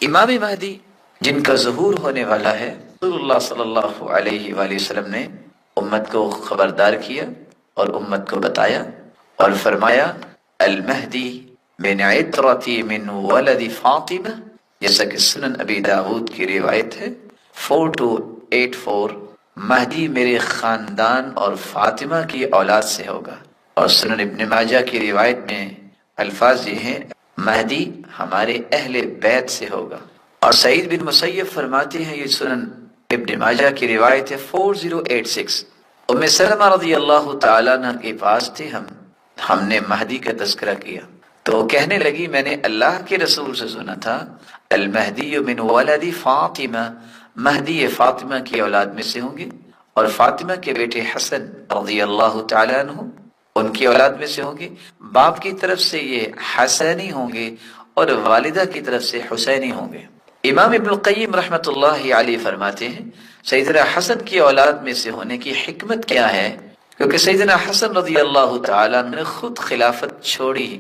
امام مہدی جن کا ظہور ہونے والا ہے، رسول اللہ صلی اللہ علیہ وآلہ وسلم نے امت کو خبردار کیا اور امت کو بتایا اور فرمایا المہدی من عطرتی من ولد فاطمہ، جیسا کہ سنن ابی داود کی روایت ہے 4284، مہدی میرے خاندان اور فاطمہ کی اولاد سے ہوگا۔ اور سنن ابن ماجہ کی روایت میں الفاظ یہ ہیں مہدی ہمارے اہل بیت سے ہوگا۔ اور سعید بن مسیب فرماتے ہیں، یہ سنن ابن ماجہ کی روایت ہے 4086، ام سلمہ رضی اللہ تعالیٰ عنہ کے پاس تھے ہم نے مہدی کا تذکرہ کیا تو وہ کہنے لگی میں نے اللہ کے رسول سے سنا تھا المہدی من ولد فاطمہ، مہدی فاطمہ کی اولاد میں سے ہوں گے، اور فاطمہ کے بیٹے حسن رضی اللہ تعالیٰ عنہ ان کی اولاد میں سے ہوں گے۔ باپ کی طرف سے یہ حسینی ہوں گے اور والدہ کی طرف سے حسینی ہوں گے۔ امام ابن القیم رحمۃ اللہ علیہ فرماتے ہیں سیدنا حسن کی اولاد میں سے ہونے کی حکمت کیا ہے؟ کیونکہ سیدنا حسن رضی اللہ تعالیٰ نے خود خلافت چھوڑی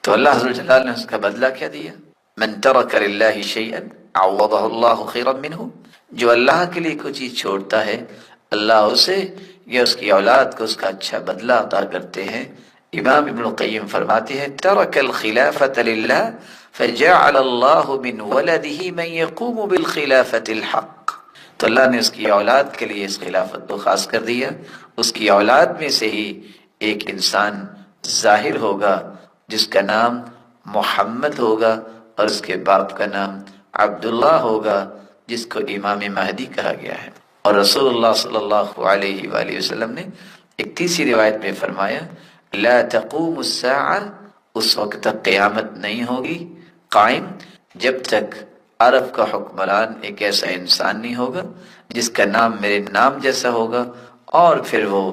تو اللہ عز و جل نے اس کا بدلہ کیا دیا؟ من ترک للہ شیئا عوضہ اللہ خیرا منہ، جو اللہ کے لیے کوئی چیز چھوڑتا ہے اللہ اسے یا اس کی اولاد کو اس کا اچھا بدلہ عطا کرتے ہیں۔ امام ابن القیم فرماتے ہیں ترک الخلافۃ للہ فجعل اللہ من ولدہ من یقوم بالخلافۃ الحق، تو اللہ نے اس کی اولاد کے لیے اس خلافت کو خاص کر دیا۔ اس کی اولاد میں سے ہی ایک انسان ظاہر ہوگا جس کا نام محمد ہوگا اور اس کے باپ کا نام عبداللہ ہوگا جس کو امام مہدی کہا گیا ہے۔ اور رسول اللہ صلی اللہ علیہ وآلہ وسلم نے ایک تیسری روایت میں فرمایا لا تقوم الساعہ، اس وقت تک قیامت نہیں ہوگی قائم جب تک عرب کا حکمران ایک ایسا انسان نہیں ہوگا جس کا نام میرے نام جیسا ہوگا اور پھر وہ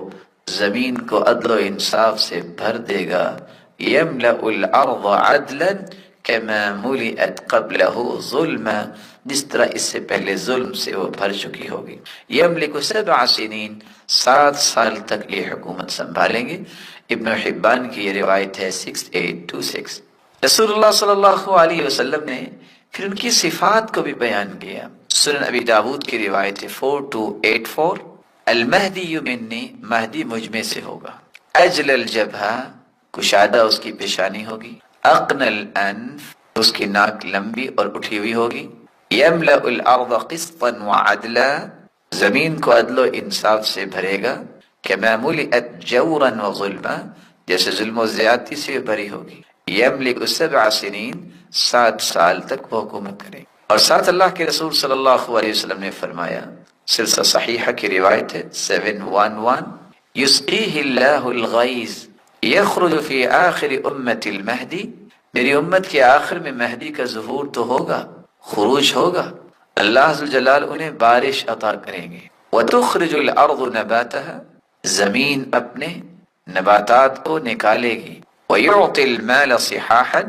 زمین کو عدل و انصاف سے بھر دے گا۔ یملأ الارض عدلا کما ملئت قبلہ ظلما، جس طرح اس سے پہلے ظلم سے وہ بھر چکی ہوگی۔ یملک 7 سنین، 7 سال تک یہ حکومت سنبھالیں گے۔ ابن حبان کی یہ روایت ہے 6826۔ رسول اللہ صلی اللہ علیہ وسلم نے پھر ان کی صفات کو بھی بیان کیا۔ سنن ابی داود کی روایت ہے 4284، المہدی منی، مہدی مجھ میں سے ہوگا، اجل الجبہہ، کشادہ اس کی پیشانی ہوگی، اقن الانف، اس کی ناک لمبی اور اٹھی ہوئی ہوگی، یملأ الارض قسطا وعدلا، زمین کو عدل و انصاف سے بھرے گا، کما ملئت جورا وظلما، جیسے ظلم و زیادتی سے بھری ہوگی، یملک 7 سنین، 7 سال تک وہ حکومت کرے۔ اور ساتھ اللہ کے رسول صلی اللہ علیہ وسلم نے فرمایا، سلسلہ صحیحہ کی روایت ہے 711، یسقیہ اللہ الغیث یخرج فی آخر امت المہدی، میری امت کے آخر میں مہدی کا ظہور تو ہوگا، خروج ہوگا، اللہ عز و جلال انہیں بارش عطا کریں گے۔ وتخرج الارض نباتها، زمین اپنے نباتات کو نکالے گی۔ ویعطی المال صحاحا،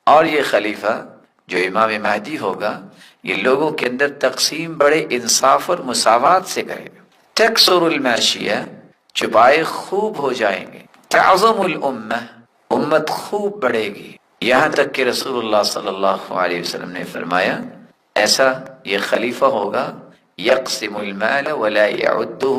اور یہ خلیفہ جو امام مہدی ہوگا یہ لوگوں کے اندر تقسیم بڑے انصاف اور مساوات سے کرے گا۔ تکثر الماشیہ، چپائے خوب ہو جائیں گے۔ تعظم الامہ، امت خوب بڑھے گی، یہاں تک کہ رسول اللہ صلی اللہ علیہ وسلم نے فرمایا ایسا یہ خلیفہ ہوگا یقسم المال ولا یعدہ،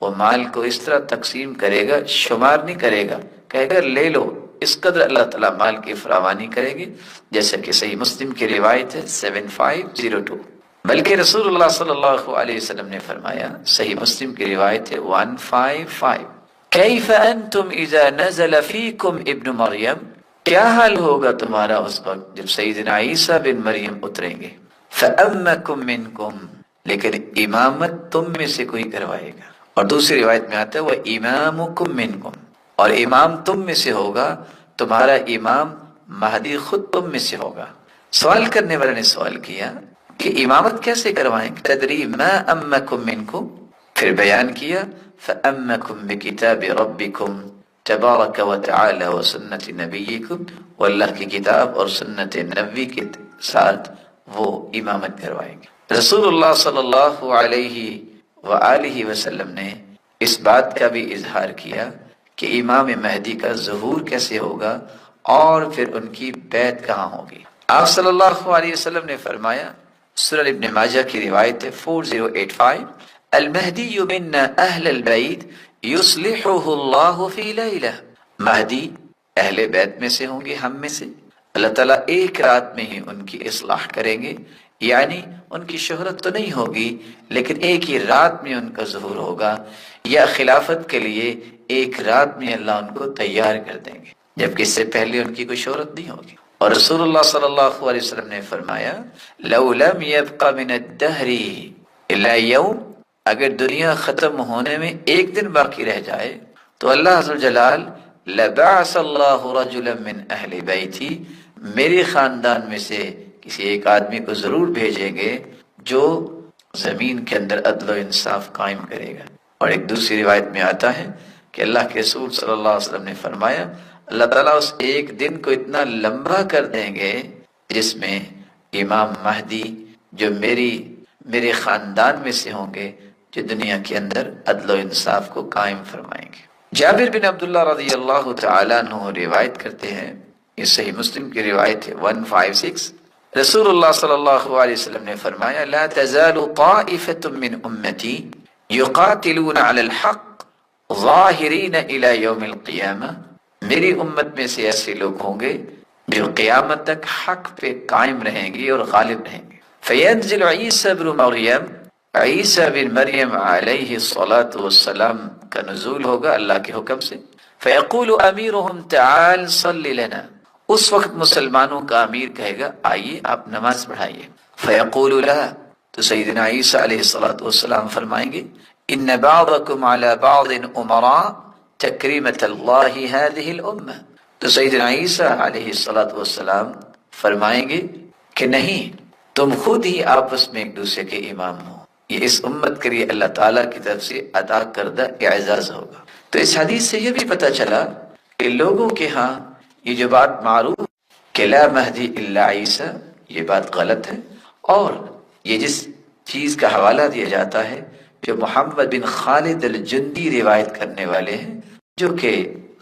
وہ مال کو اس طرح تقسیم کرے گا شمار نہیں کرے گا، کہے گا لے لو، اس قدر اللہ تعالیٰ مال کی فراوانی کرے گی، جیسا کہ صحیح مسلم کی روایت ہے 7502۔ بلکہ رسول اللہ صلی اللہ علیہ وسلم نے فرمایا، صحیح مسلم کی روایت ہے 155، کیف انتم اذا نزل فیکم ابن مریم، کیا حال ہوگا تمہارا اس وقت جب سیدنا عیسیٰ بن مریم اتریں گے، فَأَمَّكُم مِّنكُم، لیکن امامت تم میں سے کوئی کروائے گا۔ اور دوسری روایت میں آتا ہے وَإِمَامُكُم مِّنكُم، اور امام تم میں سے ہوگا، تمہارا امام مہدی خود تم میں سے ہوگا۔ سوال کرنے والے نے سوال کیا کہ امامت کیسے کروائیں گے؟ تدری ما امکم منکم، پھر بیان کیا فامکم بکتاب ربکم تبارک و تعالی و سنت نبیکم، وہ اللہ کی کتاب اور سنت نبی کے ساتھ وہ امامت کروائیں گے۔ رسول اللہ صلی اللہ علیہ وآلہ وسلم نے اس بات کا بھی اظہار کیا کہ امام مہدی کا ظہور کیسے ہوگا اور پھر ان کی بیعت کہاں ہوگی۔ آپ صلی اللہ علیہ وسلم نے فرمایا، سنن ابن ماجہ کی روایت ہے 4085، المہدی منا اہل البیت یصلحہ اللہ فی لیلہ، مہدی اہل بیت میں سے ہوں گے، ہم میں سے، اللہ تعالیٰ ایک رات میں ہی ان کی اصلاح کریں گے، یعنی ان کی شہرت تو نہیں ہوگی لیکن ایک ہی رات میں ان کا ظہور ہوگا، یا خلافت کے لیے ایک رات میں اللہ ان کو تیار کر دیں گے، جبکہ اس سے پہلے ان کی کوئی شہرت نہیں ہوگی۔ اور رسول اللہ صلی اللہ علیہ وسلم نے فرمایا، لو لم يبق من الدہر الا یوم، اگر دنیا ختم ہونے میں ایک دن باقی رہ جائے تو اللہ عز و جلال لبعث اللہ رجلا من اہل بیتی، میرے خاندان میں سے کسی ایک آدمی کو ضرور بھیجیں گے جو زمین کے اندر عدل و انصاف قائم کرے گا۔ اور ایک دوسری روایت میں آتا ہے کہ اللہ کے رسول صلی اللہ علیہ وسلم نے فرمایا، اللہ تعالیٰ اس ایک دن کو اتنا لمبا کر دیں گے جس میں امام مہدی جو میرے خاندان میں سے ہوں گے، جو دنیا کے اندر عدل و انصاف کو قائم فرمائیں گے۔ جابر بن عبداللہ رضی اللہ تعالیٰ عنہ روایت کرتے ہیں، یہ صحیح مسلم کی روایت ہے 156، رسول اللہ صلی اللہ علیہ وسلم نے فرمایا، لا تزال طائفة من امتی یقاتلون علی الحق ظاہرین الی یوم القیامہ، میری امت میں سے ایسے لوگ ہوں گے جو قیامت تک حق پہ قائم رہیں گے اور غالب رہیں گے۔ فینزل عیسیٰ بن مریم، عیسیٰ بن مریم علیہ الصلاۃ والسلام کا نزول ہوگا اللہ کے حکم سے، فیقول امیرہم تعال صلی لنا، اس وقت مسلمانوں کا امیر کہے گا آئیے آپ نماز پڑھائیے، فیقول لا، تو سیدنا عیسیٰ علیہ الصلاۃ والسلام فرمائیں گے، ان بعضکم علی بعض امراء تکریمۃ اللہ هذه الامہ، تو سیدنا عیسیٰ علیہ الصلاۃ والسلام فرمائیں گے کہ نہیں، تم خود ہی آپس میں ایک دوسرے کے امام ہو، یہ اس امت کے لیے اللہ تعالیٰ کی طرف سے عطا کردہ اعزاز ہوگا۔ تو اس حدیث سے یہ بھی پتہ چلا کہ لوگوں کے ہاں یہ جو بات معروف کہ لا مہدی الا عیسیٰ، یہ بات غلط ہے، اور یہ جس چیز کا حوالہ دیا جاتا ہے جو محمد بن خالد الجندی روایت کرنے والے ہیں، جو کہ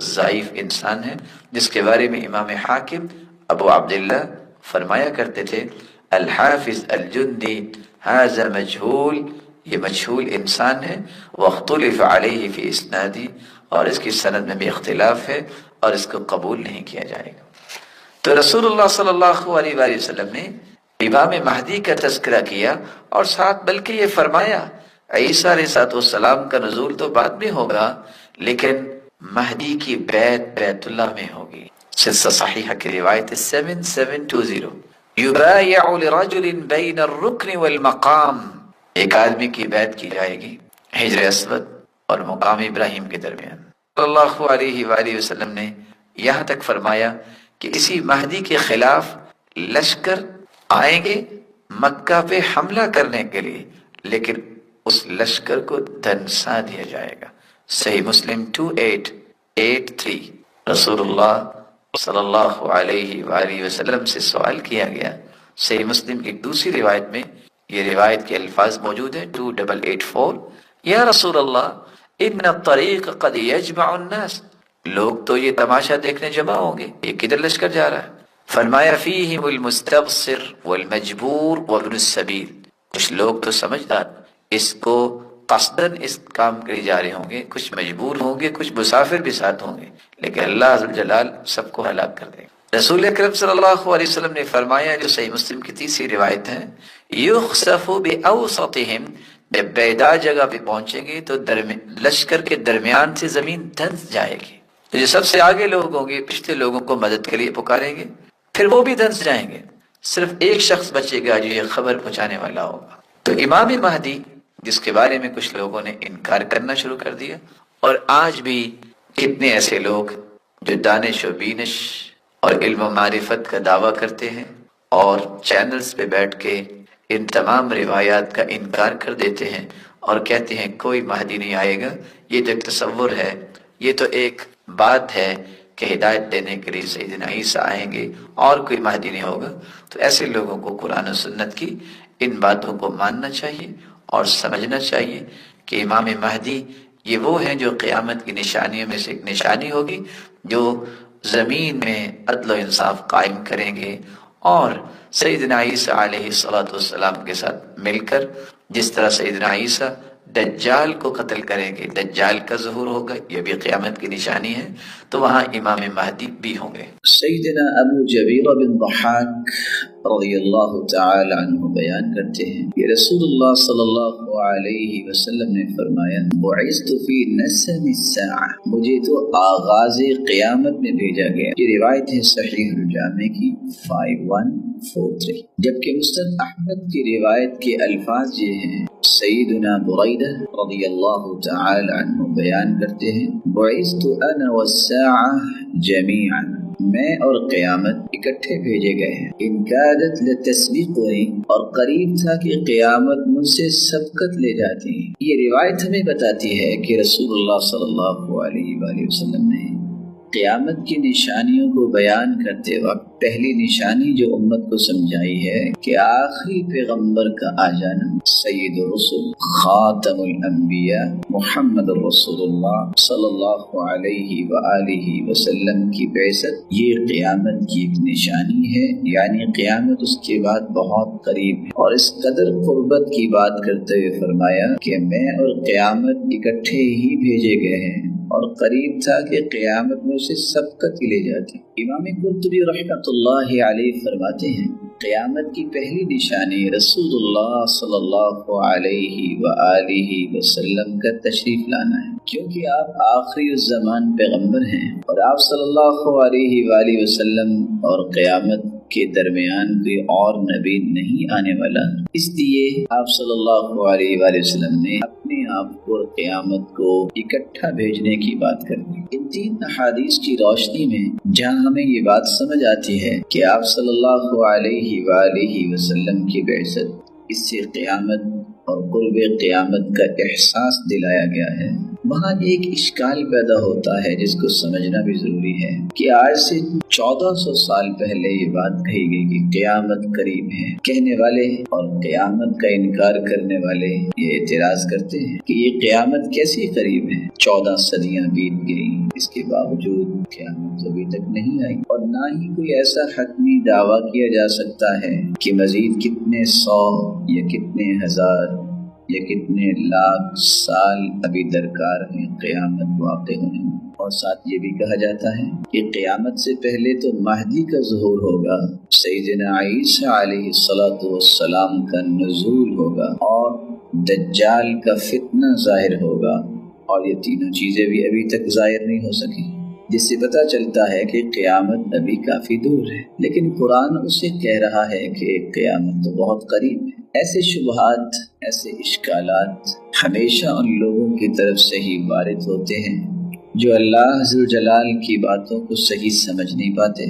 ضعیف انسان ہیں، جس کے بارے میں امام حاکم ابو عبداللہ فرمایا کرتے تھے، الحافظ الجندی ھذا مجہول، یہ مجہول انسان ہے، واختلف علیہ فی اسنادی، اور اس کی سند میں بھی اختلاف ہے اور اس کو قبول نہیں کیا جائے گا۔ تو رسول اللہ صلی اللہ علیہ وآلہ وسلم نے امام مہدی کا تذکرہ کیا اور ساتھ بلکہ یہ فرمایا عیسیٰ علیہ السلام کا نزول تو بعد میں ہوگا لیکن مہدی کی بیت اللہ میں ہوگی۔ سلسلہ صحیحہ کی روایت 7720، یبایع لرجل بین الرکن والمقام، ایک آدمی کی بیعت کی جائے گی حجر اسود اور مقام ابراہیم کے درمیان۔ صلی اللہ علیہ وآلہ وسلم نے یہاں تک فرمایا کہ اسی مہدی کے خلاف لشکر آئیں گے مکہ پہ حملہ کرنے کے لیے، لیکن اس لشکر کو دھنسا دیا جائے گا۔ صحیح مسلم 2883۔ رسول اللہ صلی اللہ علیہ وآلہ وسلم سے سوال کیا گیا، صحیح مسلم کی دوسری روایت میں یہ روایت کے الفاظ موجود ہیں 2884، یا رسول اللہ ان الطریق قد یجمع الناس، لوگ تو یہ تماشا دیکھنے جمع ہوں گے، یہ کدھر لشکر جا رہا ہے؟ فرمایا فیہم المستبصر والمجبور وابن السبیل، کچھ لوگ تو سمجھدار اس کو قصداً اس کام کے لیے جا رہے ہوں گے، کچھ مجبور ہوں گے، کچھ مسافر بھی ساتھ ہوں گے، لیکن اللہ عز و جلال سب کو ہلاک کر دے گا۔ رسول اکرم صلی اللہ علیہ وسلم نے فرمایا، جو صحیح مسلم کی تیسری روایت ہے، یخسف باوسطہم، جب بیدا جگہ پہ پہنچیں گے تو لشکر کے درمیان سے زمین دھنس جائے گی، تو جو سب سے آگے لوگ ہوں گے پچھلے لوگوں کو مدد کے لیے پکاریں گے، پھر وہ بھی دھنس جائیں گے، صرف ایک شخص بچے گا جو یہ خبر پہنچانے والا ہوگا۔ تو امام مہدی جس کے بارے میں کچھ لوگوں نے انکار کرنا شروع کر دیا، اور آج بھی کتنے ایسے لوگ جو دانش و بینش اور علم و معرفت کا دعویٰ کرتے ہیں اور چینلز پہ بیٹھ کے ان تمام روایات کا انکار کر دیتے ہیں اور کہتے ہیں کوئی مہدی نہیں آئے گا، یہ تو ایک تصور ہے، یہ تو ایک بات ہے کہ ہدایت دینے کے لیے سیدنا عیسیٰ آئیں گے اور کوئی مہدی نہیں ہوگا۔ تو ایسے لوگوں کو قرآن و سنت کی ان باتوں کو ماننا چاہیے اور سمجھنا چاہیے کہ امام مہدی یہ وہ ہیں جو قیامت کی نشانیوں میں سے ایک نشانی ہوگی، جو زمین میں عدل و انصاف قائم کریں گے اور سیدنا عیسیٰ علیہ السلام کے ساتھ مل کر جس طرح سیدنا عیسیٰ دجال کو قتل کریں گے، دجال کا ظہور ہوگا، یہ بھی قیامت کی نشانی ہے، تو وہاں امام مہدی بھی ہوں گے۔ سیدنا ابو جبیرہ بن ضحاک رضی اللہ تعالی عنہ بیان کرتے ہیں کہ رسول اللہ صلی اللہ علیہ وسلم نے فرمایا بعثت فی نسم الساعہ، مجھے تو آغاز قیامت میں بھیجا گیا۔ یہ روایت ہے صحیح الجامع کی 5143، جبکہ مسند احمد کی روایت کے الفاظ یہ ہیں۔ سیدنا بریدہ رضی اللہ تعالی عنہ بیان کرتے ہیں بعثت انا والساعہ جمیعا، میں اور قیامت اکٹھے بھیجے گئے ہیں۔ ان کادت لتسبقنی، اور قریب تھا کہ قیامت مجھ سے سبقت لے جاتی ہے۔ یہ روایت ہمیں بتاتی ہے کہ رسول اللہ صلی اللہ علیہ وآلہ وسلم نے قیامت کی نشانیوں کو بیان کرتے وقت پہلی نشانی جو امت کو سمجھائی ہے کہ آخری پیغمبر کا آ جانا، سید الرسل خاتم الانبیاء محمد رسول اللہ صلی اللہ علیہ وآلہ وسلم کی بعثت، یہ قیامت کی ایک نشانی ہے، یعنی قیامت اس کے بعد بہت قریب ہے۔ اور اس قدر قربت کی بات کرتے ہوئے فرمایا کہ میں اور قیامت اکٹھے ہی بھیجے گئے ہیں اور قریب تھا کہ قیامت میں اسے سبقت لے جاتی۔ امام قرطبی رحمۃ اللہ علیہ فرماتے ہیں قیامت کی پہلی نشانی رسول اللہ صلی اللہ علیہ وآلہ وسلم کا تشریف لانا ہے، کیونکہ آپ آخری الزمان پیغمبر ہیں اور آپ صلی اللہ علیہ وآلہ وسلم اور قیامت کے درمیان کوئی اور نبی نہیں آنے والا، اس لیے آپ صلی اللہ علیہ وآلہ وسلم نے اپنے آپ کو قیامت کو اکٹھا بھیجنے کی بات کر دی۔ ان تین احادیث کی روشنی میں جہاں ہمیں یہ بات سمجھ آتی ہے کہ آپ صلی اللہ علیہ وآلہ وسلم کی بعثت، اس سے قیامت اور قرب قیامت کا احساس دلایا گیا ہے، وہاں ایک اشکال پیدا ہوتا ہے جس کو سمجھنا بھی ضروری ہے کہ آج سے 1400 سال پہلے یہ بات کہی گئی کہ قیامت قریب ہے۔ کہنے والے اور قیامت کا انکار کرنے والے یہ اعتراض کرتے ہیں کہ یہ قیامت کیسی قریب ہے، 14 صدیاں بیت گئی، اس کے باوجود قیامت ابھی تک نہیں آئی، اور نہ ہی کوئی ایسا حتمی دعویٰ کیا جا سکتا ہے کہ مزید کتنے 100 یا کتنے ہزار یا کتنے لاکھ سال ابھی درکار ہیں قیامت واقع ہونے میں۔ اور ساتھ یہ بھی کہا جاتا ہے کہ قیامت سے پہلے تو مہدی کا ظہور ہوگا، سیدنا عیسیٰ علیہ السلام کا نزول ہوگا، اور دجال کا فتنہ ظاہر ہوگا، اور یہ تینوں چیزیں بھی ابھی تک ظاہر نہیں ہو سکی، جس سے پتہ چلتا ہے کہ قیامت ابھی کافی دور ہے، لیکن قرآن اسے کہہ رہا ہے کہ قیامت تو بہت قریب ہے۔ ایسے شبہات، ایسے اشکالات ہمیشہ ان لوگوں کی طرف سے ہی وارد ہوتے ہیں جو اللہ ذوالجلال کی باتوں کو صحیح سمجھ نہیں پاتے،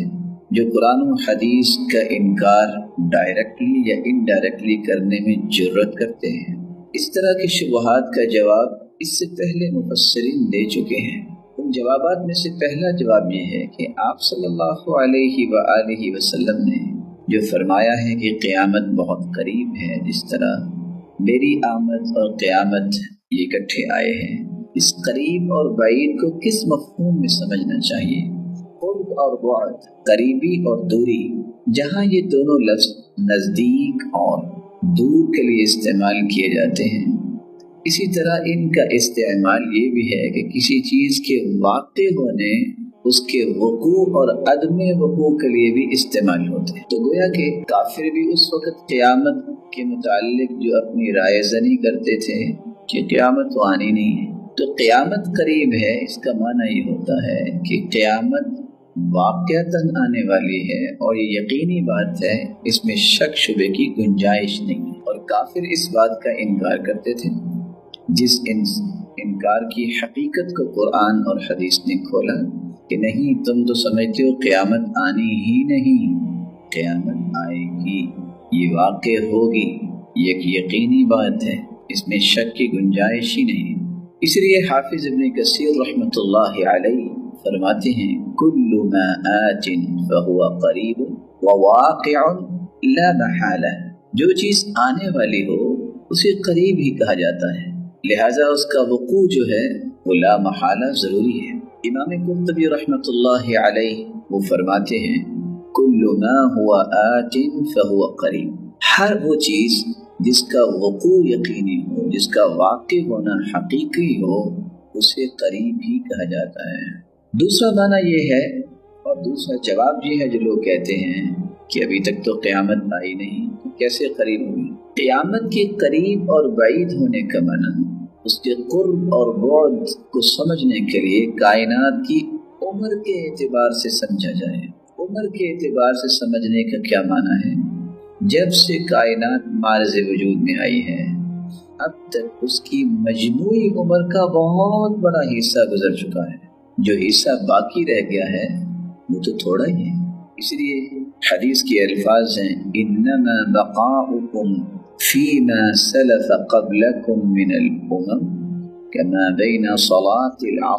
جو قرآن و حدیث کا انکار ڈائریکٹلی یا انڈائریکٹلی کرنے میں جرأت کرتے ہیں۔ اس طرح کے شبہات کا جواب اس سے پہلے مفسرین دے چکے ہیں۔ ان جوابات میں سے پہلا جواب یہ ہے کہ آپ صلی اللہ علیہ وآلہ وسلم نے جو فرمایا ہے کہ قیامت بہت قریب ہے، جس طرح میری آمد اور قیامت یہ اکٹھے آئے ہیں، اس قریب اور بعید کو کس مفہوم میں سمجھنا چاہیے؟ قرب اور بعد، قریبی اور دوری، جہاں یہ دونوں لفظ نزدیک اور دور کے لیے استعمال کیے جاتے ہیں، اسی طرح ان کا استعمال یہ بھی ہے کہ کسی چیز کے واقع ہونے، اس کے وقوع اور عدم وقوع کے لیے بھی استعمال ہوتے ہیں۔ تو گویا کہ کافر بھی اس وقت قیامت کے متعلق جو اپنی رائے زنی کرتے تھے کہ قیامت تو آنی نہیں ہے، تو قیامت قریب ہے، اس کا معنی یہ ہوتا ہے کہ قیامت واقعتاً آنے والی ہے، اور یہ یقینی بات ہے، اس میں شک شبے کی گنجائش نہیں ہے۔ اور کافر اس بات کا انکار کرتے تھے، جس انکار کی حقیقت کو قرآن اور حدیث نے کھولا کہ نہیں، تم تو سمجھتے ہو قیامت آنی ہی نہیں، قیامت آئے گی، یہ واقع ہوگی، یہ ایک یقینی بات ہے، اس میں شک کی گنجائش ہی نہیں۔ اس لیے حافظ ابن کثیر رحمۃ اللہ علیہ فرماتے ہیں کل ما آت فہو قریب وواقع لا محالہ، جو چیز آنے والی ہو اسے قریب ہی کہا جاتا ہے، لہذا اس کا وقوع جو ہے وہ لا محالہ ضروری ہے۔ امام قرطبی رحمۃ اللہ علیہ وہ فرماتے ہیں کل ما ہوا آت فہو قریب، ہر وہ چیز جس کا وقوع یقینی ہو، جس کا واقع ہونا حقیقی ہو، اسے قریب ہی کہا جاتا ہے۔ دوسرا معنی یہ ہے اور دوسرا جواب یہ ہے جو لوگ کہتے ہیں کہ ابھی تک تو قیامت آئی نہیں، کیسے قریب ہوئی؟ قیامت کے قریب اور بعید ہونے کا معنی اس کے قرب اور بعد کو سمجھنے کے لیے کائنات کی عمر کے اعتبار سے سمجھا جائے۔ عمر کے اعتبار سے سمجھنے کا کیا معنی ہے؟ جب سے کائنات معرض وجود میں آئی ہے اب تک اس کی مجموعی عمر کا بہت بڑا حصہ گزر چکا ہے، جو حصہ باقی رہ گیا ہے وہ تو تھوڑا ہی ہے۔ اس لیے حدیث کے الفاظ ہیں انما بقاؤکم فیما سلف قبلکم من الامم کما بین صلاة العصر